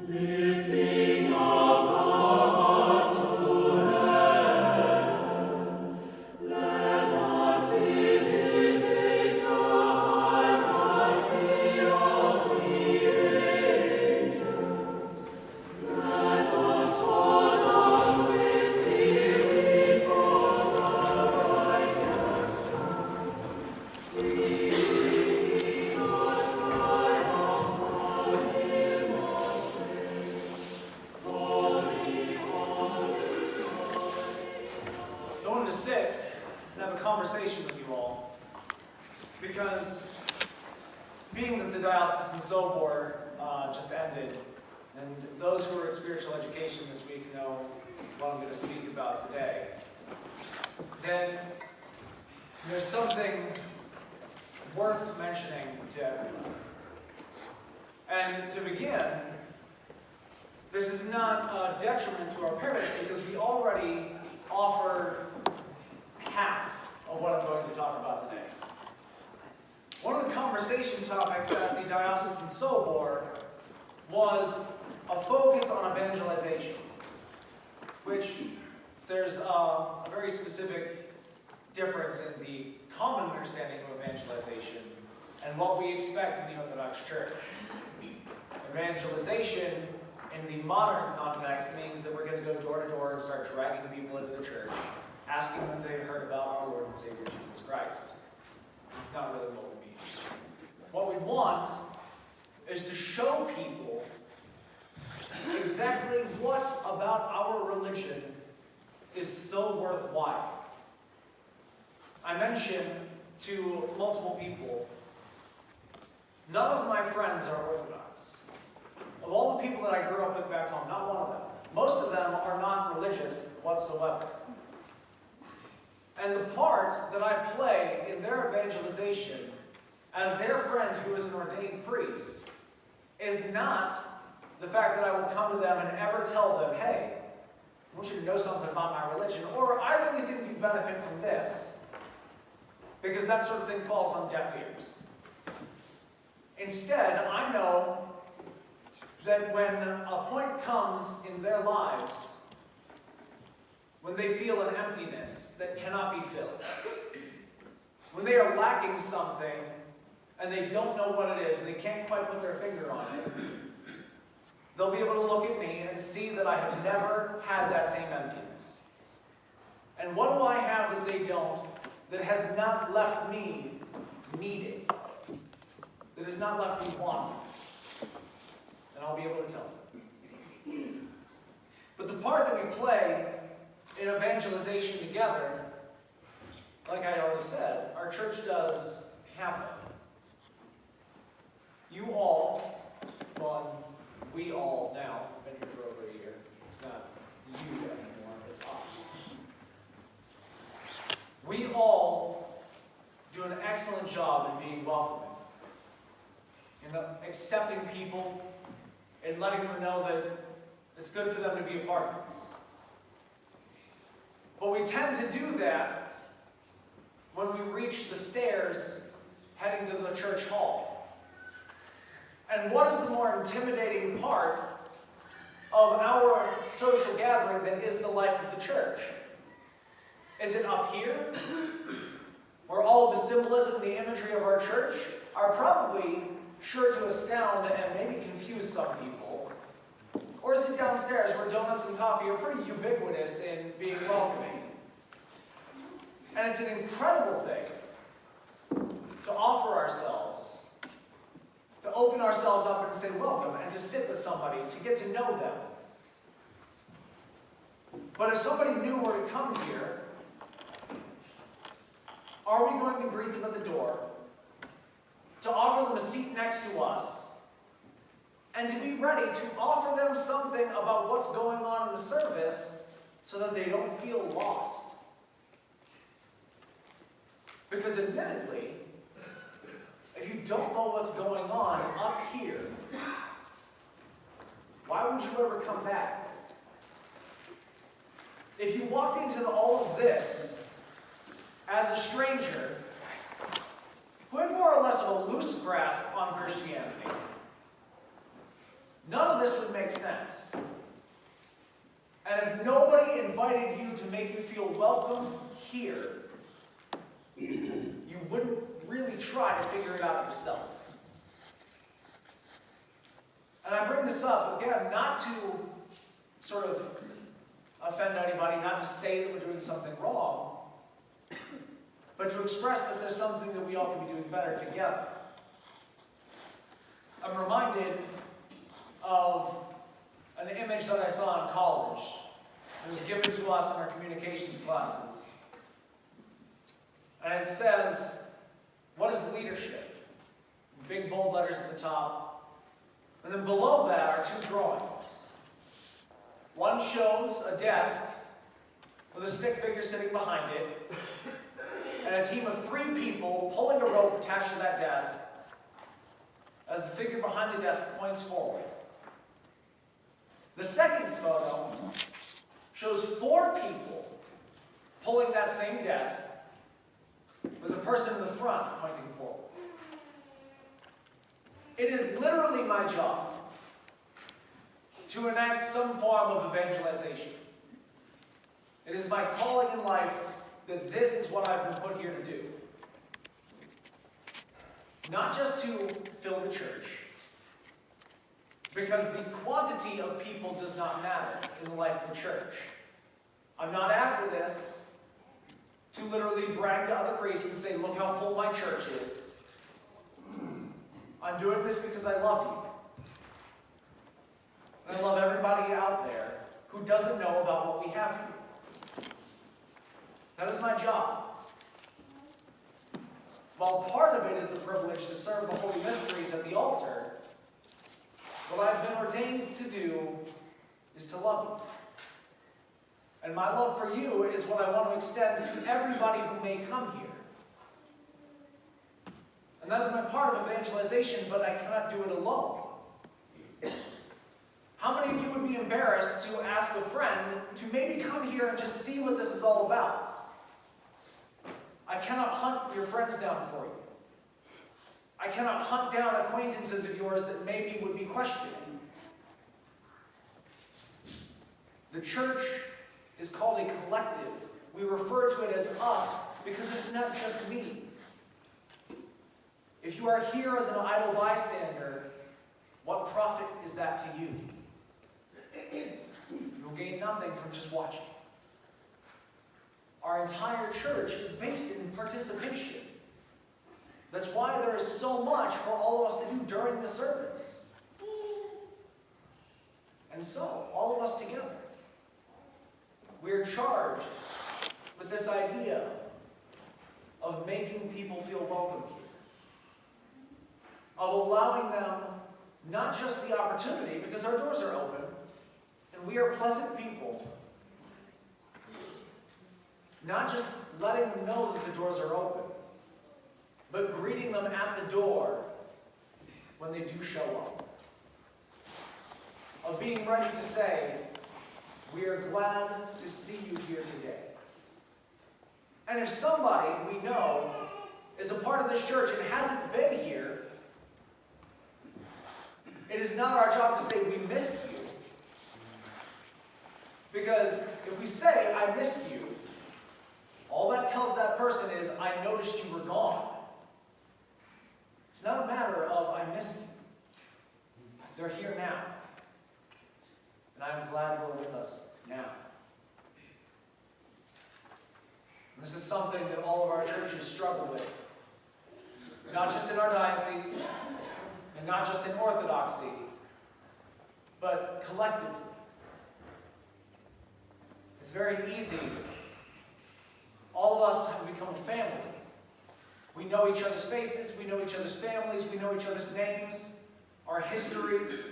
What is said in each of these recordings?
Lifting up our hearts to heaven, let us imitate the hierarchy of the angels. Let us fall down with fear before the righteous one, singing a triumphant hymn of praise. Holy, holy, I wanted to sit and have a conversation with you all, because being that the diocesan sobor just ended, and those who are at spiritual education this week know what I'm going to speak about today, then there's something worth mentioning to everyone. And to begin, this is not a detriment to our parish, because we already offer half of what I'm going to talk about today. One of the conversation topics at the Diocesan Sobor was a focus on evangelization, which there's a very specific difference in the common understanding of evangelization and what we expect in the Orthodox Church. Evangelization in the modern context means that we're going to go door to door and start dragging people into the church, asking them if they've heard about our Lord and Savior Jesus Christ. It's not really what we mean. What we want is to show people exactly what about our religion is so worthwhile. I mentioned to multiple people, none of my friends are Orthodox. Of all the people that I grew up with back home, not one of them. Most of them are not religious whatsoever. And the part that I play in their evangelization as their friend who is an ordained priest is not the fact that I will come to them and ever tell them, hey, I want you to know something about my religion, or I really think you benefit from this. Because that sort of thing falls on deaf ears. Instead, I know that when a point comes in their lives when they feel an emptiness that cannot be filled, when they are lacking something and they don't know what it is and they can't quite put their finger on it, they'll be able to look at me and see that I have never had that same emptiness. And what do I have that they don't, that has not left me needing, that has not left me wanting? And I'll be able to tell them. But the part that we play in evangelization together, like I already said, our church does half of it. You all, well, we all now, have been here for over a year. It's not you anymore, it's us. We all do an excellent job in being welcoming, in accepting people, and letting them know that it's good for them to be a part of this. But we tend to do that when we reach the stairs heading to the church hall. And what is the more intimidating part of our social gathering than is the life of the church? Is it up here, where all of the symbolism and the imagery of our church are probably sure to astound and maybe confuse some people? Or is it downstairs, where donuts and coffee are pretty ubiquitous in being welcoming? And it's an incredible thing to offer ourselves, to open ourselves up and say welcome, and to sit with somebody, to get to know them. But if somebody new were to come here, are we going to greet them at the door, to offer them a seat next to us, and to be ready to offer them something about what's going on in the service so that they don't feel lost? Because admittedly, if you don't know what's going on up here, why would you ever come back? If you walked into all of this as a stranger who had more or less of a loose grasp on Christianity, none of this would make sense. And if nobody invited you to make you feel welcome here, you wouldn't really try to figure it out yourself. And I bring this up, again, not to sort of offend anybody, not to say that we're doing something wrong, but to express that there's something that we all can be doing better together. I'm reminded of an image that I saw in college. It was given to us in our communications classes. And it says, what is leadership? In big bold letters at the top. And then below that are two drawings. One shows a desk with a stick figure sitting behind it, and a team of 3 people pulling a rope attached to that desk as the figure behind the desk points forward. The second photo shows 4 people pulling that same desk with a person in the front pointing forward. It is literally my job to enact some form of evangelization. It is my calling in life that this is what I've been put here to do. Not just to fill the church, because the quantity of people does not matter in the life of the church. I'm not after this to literally brag to other priests and say, look how full my church is. I'm doing this because I love you. And I love everybody out there who doesn't know about what we have here. That is my job. While part of it is the privilege to serve the holy mysteries at the altar, what I've been ordained to do is to love you. And my love for you is what I want to extend to everybody who may come here. And that is my part of evangelization, but I cannot do it alone. How many of you would be embarrassed to ask a friend to maybe come here and just see what this is all about? I cannot hunt your friends down for you. I cannot hunt down acquaintances of yours that maybe would be questioning. The church is called a collective. We refer to it as us because it's not just me. If you are here as an idle bystander, what profit is that to you? You will gain nothing from just watching. Our entire church is based in participation. That's why there is so much for all of us to do during the service. And so, all of us together, we're charged with this idea of making people feel welcome here. Of allowing them not just the opportunity, because our doors are open, and we are pleasant people, not just letting them know that the doors are open, but greeting them at the door when they do show up. Of being ready to say, we are glad to see you here today. And if somebody we know is a part of this church and hasn't been here, it is not our job to say we missed you. Because if we say, I missed you, all that tells that person is, I noticed you were gone. It's not a matter of, I missed you. They're here now. And I'm glad you're with us now. And this is something that all of our churches struggle with. Not just in our diocese, and not just in Orthodoxy, but collectively. It's very easy. All of us have become a family. We know each other's faces, we know each other's families, we know each other's names, our histories,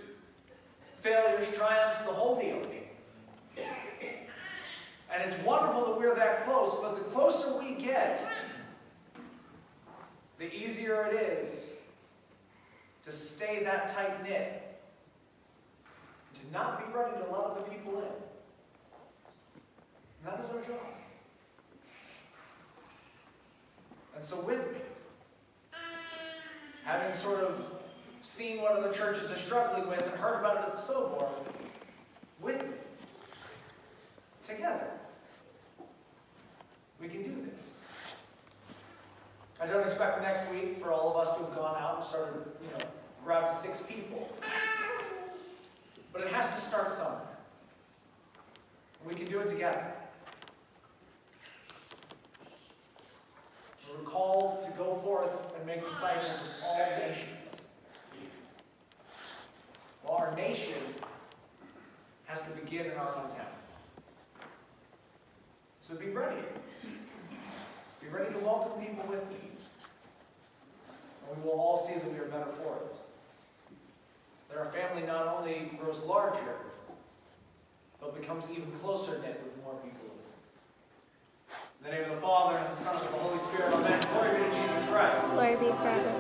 failures, triumphs, the whole deal. And it's wonderful that we're that close, but the closer we get, the easier it is to stay that tight-knit, to not be ready to let other people in. And that is our job. And so with me, having sort of seen what other churches are struggling with and heard about it at the Sobor with me. Together. We can do this. I don't expect next week for all of us to have gone out and started, grabbed 6 people. But it has to start somewhere. We can do it together. We're called to go forth and make disciples of all nations. Well, our nation has to begin in our own town. So be ready. Be ready to welcome people with me. And we will all see that we are better for it. That our family not only grows larger, but becomes even closer knit with more people. In the name of the Father, and the Son, and of the Holy Spirit, amen. Glory be to Jesus Christ. Glory be forever.